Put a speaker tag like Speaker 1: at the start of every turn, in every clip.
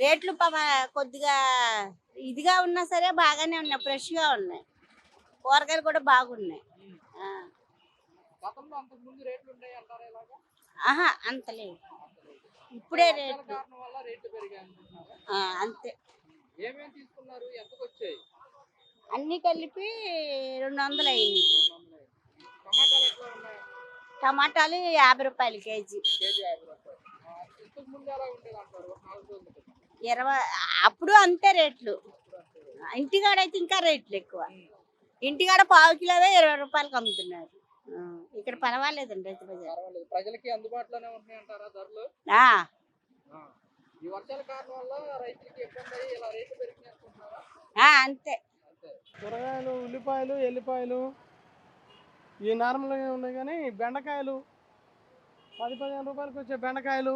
Speaker 1: రేట్లు కొద్దిగా ఇదిగా ఉన్నా సరే బాగానే ఉన్నాయి, ఫ్రెష్‌గా ఉన్నాయి. కూరగాయలు కూడా బాగున్నాయి.
Speaker 2: హ్మ్.
Speaker 1: ఆ!
Speaker 2: గతంలో అంతకుముందు రేట్లుండేయంటారా ఇలాగా?
Speaker 1: అహా! అంత లేదు.
Speaker 2: అంత లేదు.
Speaker 1: ఇప్పుడే
Speaker 2: వర్షాల
Speaker 1: రేట్లు.
Speaker 2: కారణం వల్ల రేట్లు పెరిగాయనుకుంటున్నారా?
Speaker 1: అంతే.
Speaker 2: ఏమేమి తీసుకున్నారు? ఎంతకొచ్చాయి?
Speaker 1: అన్నీ కలిపి 200 అయింది.
Speaker 2: 200 టమాటాలు ఎట్లా ఉన్నాయి?
Speaker 1: టమాటాలు రూ. 50 కేజీ.
Speaker 2: కేజీ రూ. 50. ఇంతకు ముందు ఎలా ఉండేదంటారు? ఒక 4 రోజుల క్రితం.
Speaker 1: 20 అప్పుడు అంతే రేట్లు.
Speaker 2: ఇప్పుడు అంతే రేటు.
Speaker 1: ఇంటికాడైతే ఇంకా రేట్లు ఎక్కువ.
Speaker 2: హ్మ్.
Speaker 1: ఇంటికాడ పావు కిలోవే రూ. 20కి అమ్ముతున్నారు. ఇక్కడ పర్వాలేదండి రైతు బజార్.
Speaker 2: పర్వాలేదు. ప్రజలకి అందుబాటులోనే ఉంటున్నాయంటారా ధరలు?
Speaker 1: ఆ!
Speaker 2: ఆ! ఈ వర్షాల కారణం వల్ల రైతులకి ఇబ్బందయ్యి ఇలా రేట్లు పెరిగినాయి అనుకుంటున్నారా?
Speaker 1: అంతే.
Speaker 2: అంతే.
Speaker 3: కూరగాయలు, ఉల్లిపాయలు, ఎల్లిపాయలు ఈ నార్మల్‌గా ఉన్నాయి కానీ బెండకాయలు 15 రూపాయలకి వచ్చే బెండకాయలు,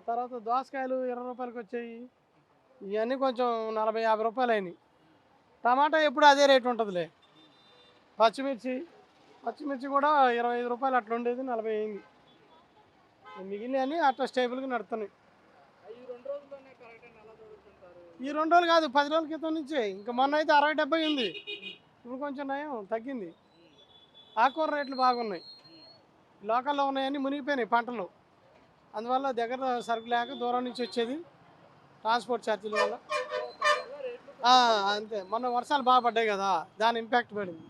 Speaker 3: తర్వాత దోసకాయలు 20 రూపాయలకి వచ్చాయి. ఇవన్నీ కొంచెం 40, 50 రూపాయలు అయినాయి. టమాటా ఎప్పుడు అదే రేటు ఉంటుందిలే. పచ్చిమిర్చి కూడా 25 రూపాయలు అట్లా ఉండేది, 40 అయింది. మిగిలినవన్నీ అట్లా స్టేబుల్గా నడుస్తున్నాయి.
Speaker 2: ఈ 2 రోజుల్లోనే పెరగడం ఎలా జరుగుతుంటారు?
Speaker 3: ఈ 2 రోజులు కాదు, 10 రోజుల క్రితం నుంచే. ఇంకా మొన్న అయితే 60, 70 ఉంది. ఇప్పుడు కొంచెం నయం తగ్గింది. ఆకుకూర రేట్లు బాగున్నాయి. లోకల్లో ఉన్నాయన్నీ మునిగిపోయినాయి పంటలు. అందువల్ల దగ్గర సరుకు లేక దూరం నుంచి వచ్చేది, ట్రాన్స్పోర్ట్ ఛార్జీల వల్ల.
Speaker 2: దానివల్ల రేట్లు
Speaker 3: అంతే. మొన్న వర్షాలు బాగా పడ్డాయి కదా, దాని ఇంపాక్ట్ పడింది.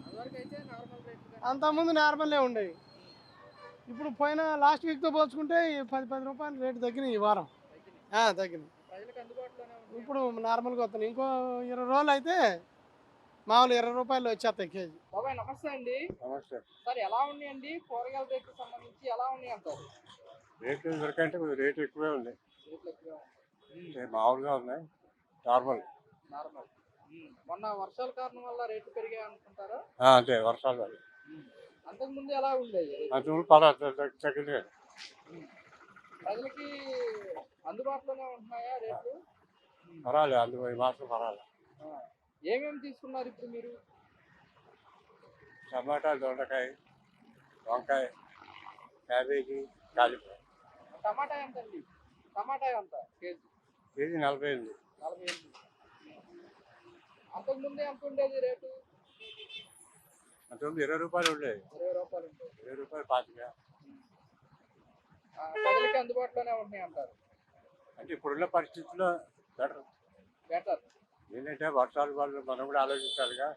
Speaker 2: అదివరకైతే నార్మల్ రేట్లుగానే
Speaker 3: అంతకుముందు నార్మల్లే ఉండేవి. ఇప్పుడు పోయిన లాస్ట్ వీక్తో పోల్చుకుంటే ఈ 10 రూపాయలు రేటు తగ్గినాయి ఈ వారం.
Speaker 2: తగ్గినాయి.
Speaker 3: తగ్గినాయి.
Speaker 2: ప్రజలకు అందుబాటులోనే ఉంది.
Speaker 3: ఇప్పుడు నార్మల్గా వస్తున్నాయి. ఇంకో 20 రోజులు అయితే మామూలు 20 రూపాయలు వచ్చేస్తాయి కేజీ.
Speaker 2: బాబాయ్ నమస్తే అండి.
Speaker 4: నమస్తే.
Speaker 2: సార్ ఎలా ఉన్నాయండి కూరగాయల రేట్లకు సంబంధించి ఎలా ఉన్నాయి అంటారు?
Speaker 4: రేట్లు దొరికంటే కొద్దిగా రేటు ఎక్కువే ఉంది.
Speaker 2: రేట్లు ఎక్కువే ఉన్నాయి.
Speaker 4: మామూలుగా ఉన్నాయి, నార్మల్.
Speaker 2: నార్మల్. మొన్న వర్షాల కారణం వల్ల రేట్లు పెరిగాయి అనుకుంటారా?
Speaker 4: అంతే, వర్షాలు వల్ల.
Speaker 2: అంతకు ముందు ఎలా ఉండేది?
Speaker 4: అంతకుముందు పర్వాలేదు, తగ్గింది.
Speaker 2: ప్రజలకి అందుబాటులోనే ఉంటున్నాయా రేట్లు?
Speaker 4: పర్వాలేదు, అందులో ఈ మాత్రం పర్వాలేదు.
Speaker 2: ఆ. ఏమేమి తీసుకున్నారు ఇప్పుడు మీరు?
Speaker 4: టమాటా, దొండకాయ, వంకాయ, క్యాబేజీ, కాలీఫ్లవర్.
Speaker 2: టమాటా ఎంత అండి? టమాటా ఎంత కేజీ?
Speaker 4: కేజీ 48.
Speaker 2: 48. అంతకు ముందే ఎంత ఉండేది రేటు?
Speaker 4: అంతకుముందు 20 రూపాయలు ఉండేది.
Speaker 2: 20 రూపాయలు ఉండేది.
Speaker 4: 20 రూపాయలు 25.
Speaker 2: ప్రజలకి అందుబాటులోనే ఉంటున్నాయి అంటారు.
Speaker 4: అంటే ఇప్పుడున్న పరిస్థితుల్లో బెటర్.
Speaker 2: బెటర్.
Speaker 4: ఏంటంటే వర్షాల వల్ల మనం కూడా ఆలోచించాలిగా.